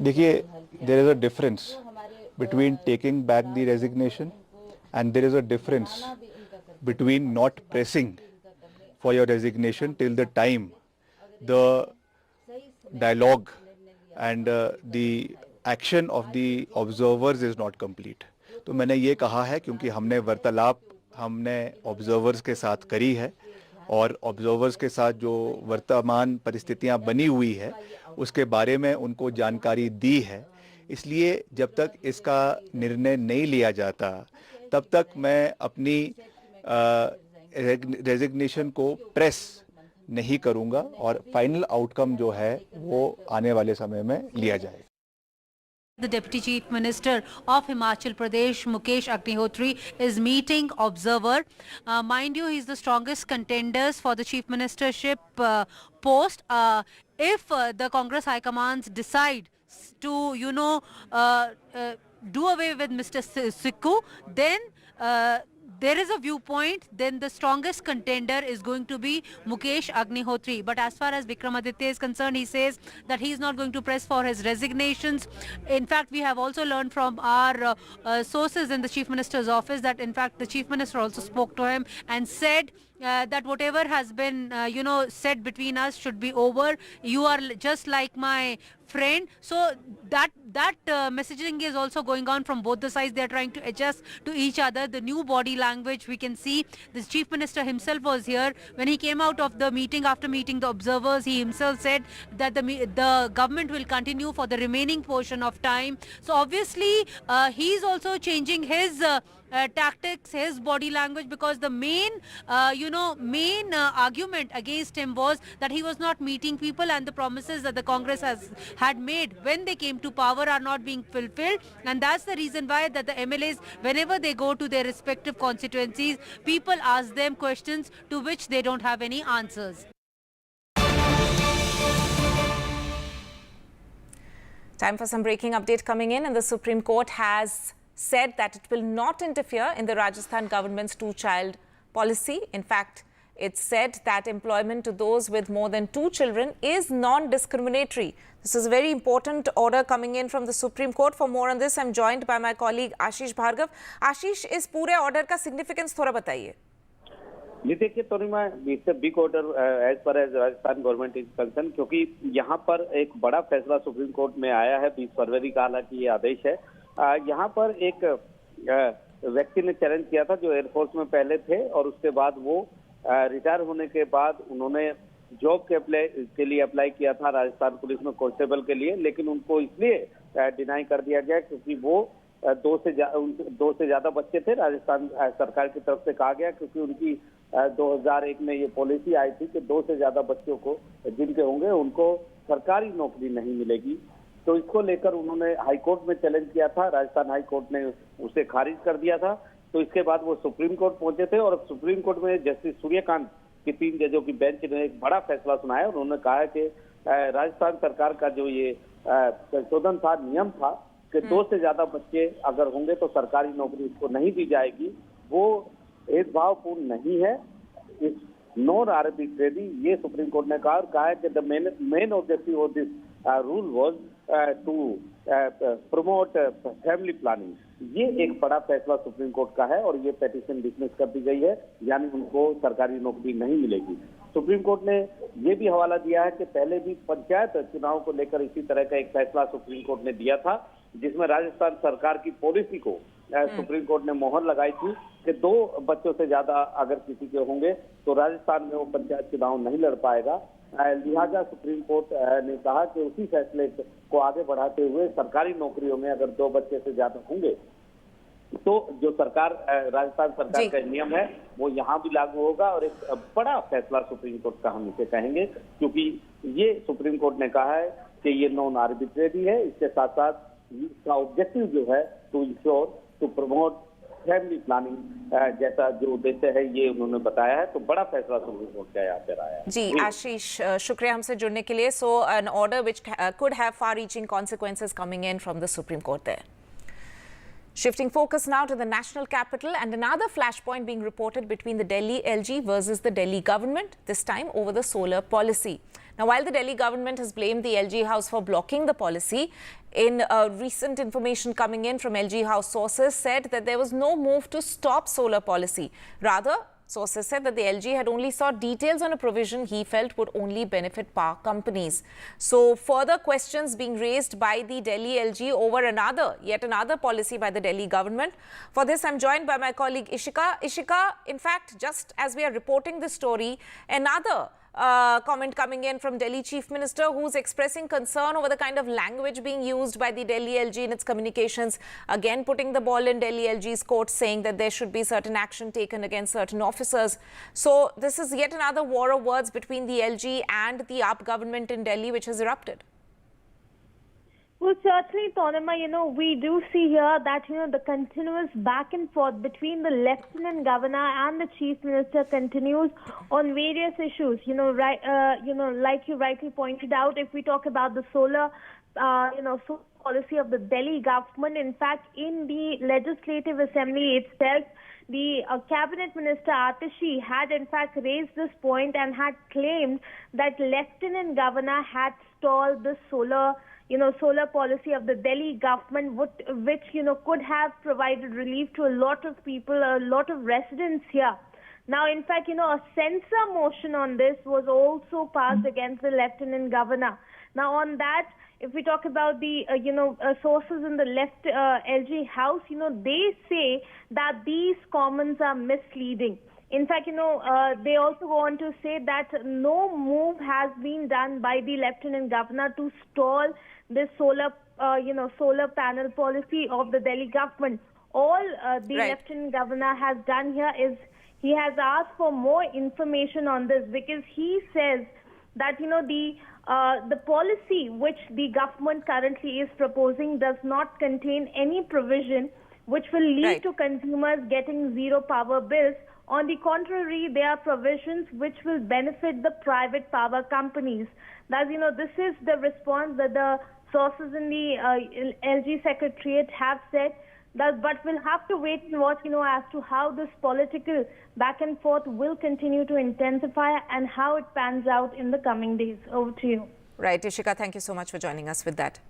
देखिए, there is a difference between taking back the resignation and there is a difference between not pressing for your resignation till the time the dialogue and the action of the observers is not complete. तो मैंने ये कहा है क्योंकि हमने observers के साथ करी है और ऑब्जर्वर्स के साथ जो वर्तमान परिस्थितियां बनी हुई है उसके बारे में उनको जानकारी दी है। इसलिए जब तक इसका निर्णय नहीं लिया जाता तब तक मैं अपनी रेजिग्नेशन को प्रेस नहीं करूंगा और फाइनल आउटकम जो है वो आने वाले समय में लिया जाएगा। The Deputy Chief Minister of Himachal Pradesh, Mukesh Agnihotri, is meeting observer. Mind you, he's the strongest contenders for the Chief Ministership post. If the Congress High Commands decide to, do away with Mr. Sukhu, then there is a viewpoint, then the strongest contender is going to be Mukesh Agnihotri. But as far as Vikramaditya is concerned, he says that he is not going to press for his resignations. In fact, we have also learned from our sources in the Chief Minister's office that in fact the Chief Minister also spoke to him and said that whatever has been, said between us should be over. You are just like my friend. So that messaging is also going on from both the sides. They are trying to adjust to each other. The new body language we can see. The Chief Minister himself was here. When he came out of the meeting, after meeting the observers, he himself said that the government will continue for the remaining portion of time. So obviously he is also changing his tactics, his body language, because the main argument against him was that he was not meeting people and the promises that the Congress had made when they came to power are not being fulfilled. And that's the reason why that the MLAs, whenever they go to their respective constituencies, people ask them questions to which they don't have any answers. Time for some breaking update coming in, and the Supreme Court has said that it will not interfere in the Rajasthan government's two-child policy. In fact, it said that employment to those with more than 2 children is non-discriminatory. This is a very important order coming in from the Supreme Court. For more on this, I'm joined by my colleague Ashish Bhargav. Ashish, इस पूरे order का significance थोड़ा बताइए। देखिए Torima, it's a big order as per as Rajasthan government is concern, क्योंकि यहाँ पर एक बड़ा फैसला सुप्रीम कोर्ट में आया है। 20 फरवरी का हालांकि ये आदेश है। यहाँ पर एक व्यक्ति ने चैलेंज किया था जो एयरफोर्स में पहले थे और उसके बाद वो रिटायर होने के बाद उन्होंने जॉब के लिए अप्लाई किया था राजस्थान पुलिस में कांस्टेबल के लिए, लेकिन उनको इसलिए डिनाई कर दिया गया क्योंकि वो 2 से ज्यादा बच्चे थे। राजस्थान सरकार की तरफ से कहा गया क्योंकि उनकी 2001 में ये पॉलिसी आई थी कि 2 से ज्यादा बच्चों को जिनके होंगे उनको सरकारी नौकरी नहीं मिलेगी। तो इसको लेकर उन्होंने हाईकोर्ट में चैलेंज किया था। राजस्थान हाईकोर्ट ने उसे खारिज कर दिया था। तो इसके बाद वो सुप्रीम कोर्ट पहुंचे थे और सुप्रीम कोर्ट में जस्टिस सूर्यकांत की 3 जजों की बेंच ने एक बड़ा फैसला सुनाया। उन्होंने कहा कि राजस्थान सरकार का जो ये संशोधन था, नियम था कि 2 से ज्यादा बच्चे अगर होंगे तो सरकारी नौकरी उसको नहीं दी जाएगी, वो भेदभावपूर्ण नहीं है, इस नॉन आर्बिट्रेरी, ये सुप्रीम कोर्ट ने कहा। और कहा है कि the main objective of this rule was to promote family planning. ये एक बड़ा फैसला सुप्रीम कोर्ट का है और ये पेटिशन डिसमिस कर दी गई है, यानी उनको सरकारी नौकरी नहीं मिलेगी। सुप्रीम कोर्ट ने ये भी हवाला दिया है कि पहले भी पंचायत चुनाव को लेकर इसी तरह का एक फैसला सुप्रीम कोर्ट ने दिया था, जिसमें राजस्थान सरकार की पॉलिसी को सुप्रीम कोर्ट ने मोहर लगाई थी कि 2 बच्चों से ज्यादा अगर किसी के होंगे तो राजस्थान में वो पंचायत चुनाव नहीं लड़ पाएगा। लिहाजा सुप्रीम कोर्ट ने कहा कि उसी फैसले को आगे बढ़ाते हुए सरकारी नौकरियों में अगर 2 बच्चे से ज्यादा होंगे तो जो राजस्थान सरकार का नियम है वो यहाँ भी लागू होगा। और एक बड़ा फैसला सुप्रीम कोर्ट का हम इसे कहेंगे, क्योंकि ये सुप्रीम कोर्ट ने कहा है कि ये नॉन आर्बिट्रेरी है। इसके साथ साथ इसका ऑब्जेक्टिव जो है to ensure to promote family planning जैसा जो उद्देश्य है, ये उन्होंने बताया है। तो बड़ा फैसला सुप्रीम कोर्ट का यहाँ पर आया है। जी आशीष, शुक्रिया हमसे जुड़ने के लिए। So an order which could have far-reaching consequences coming in from the Supreme Court there. Shifting focus now to the national capital, and another flashpoint being reported between the Delhi LG versus the Delhi government, this time over the solar policy. Now, while the Delhi government has blamed the LG House for blocking the policy, in recent information coming in from LG House sources said that there was no move to stop solar policy. Rather, sources said that the LG had only sought details on a provision he felt would only benefit power companies. So further questions being raised by the Delhi LG over yet another policy by the Delhi government. For this, I'm joined by my colleague Ishika. Ishika, in fact, just as we are reporting this story, another comment coming in from Delhi Chief Minister, who's expressing concern over the kind of language being used by the Delhi LG in its communications, again putting the ball in Delhi LG's court, saying that there should be certain action taken against certain officers. So this is yet another war of words between the LG and the AAP government in Delhi, which has erupted. Well, certainly, Tanima, we do see here that, the continuous back and forth between the Lieutenant Governor and the Chief Minister continues on various issues. Like you rightly pointed out, if we talk about the solar policy of the Delhi government, in fact, in the Legislative Assembly itself, the Cabinet Minister Atishi had in fact raised this point and had claimed that Lieutenant Governor had stalled the solar policy of the Delhi government, which could have provided relief to a lot of people, a lot of residents here. Now, in fact, a censor motion on this was also passed against the Lieutenant Governor. Now, on that, if we talk about the, sources in the left LG House, they say that these comments are misleading. In fact, they also go on to say that no move has been done by the Lieutenant Governor to stall this solar panel policy of the Delhi government. All the Lieutenant Governor has done here is he has asked for more information on this, because he says that, the policy which the government currently is proposing does not contain any provision which will lead to consumers getting zero power bills. On the contrary, there are provisions which will benefit the private power companies. Thus, this is the response that the sources in the LG Secretariat have said. But we'll have to wait and watch, as to how this political back and forth will continue to intensify and how it pans out in the coming days. Over to you. Right, Ishika, thank you so much for joining us with that.